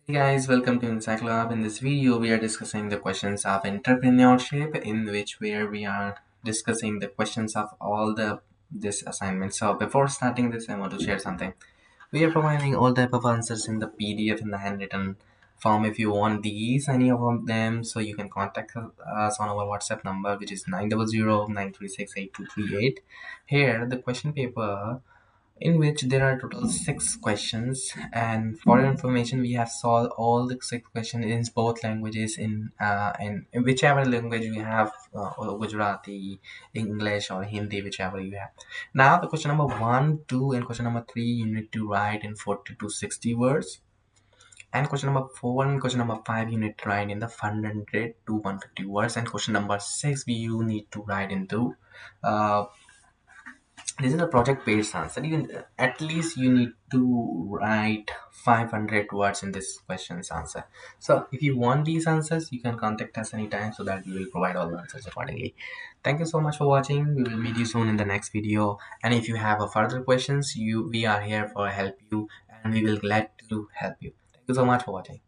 Hey guys, welcome to Insight Lab. In this video, we are discussing the questions of entrepreneurship, in which where we are discussing the questions of all the this assignment. So before starting this, I want to share something. We are providing all type of answers in the PDF in the handwritten form. If you want these, any of them, so you can contact us on our WhatsApp number, which is 900-936-8238. Here, the question paper in which there are total 6 questions, and for your information we have solved all the 6 questions in both languages, in whichever language you have, Gujarati, English or Hindi, whichever you have. Now the question number 1, 2 and question number 3 you need to write in 40 to 60 words, and question number 4 and question number 5 you need to write in the 100 to 150 words, and question number 6 you need to write into uh, this is a project based answer. At least you need to write 500 words in this question's answer. So if you want these answers, you can contact us anytime so that we will provide all the answers accordingly. Thank you so much for watching. We will meet you soon in the next video, and if you have a further questions, we are here for help you, and we will glad to help you. Thank you so much for watching.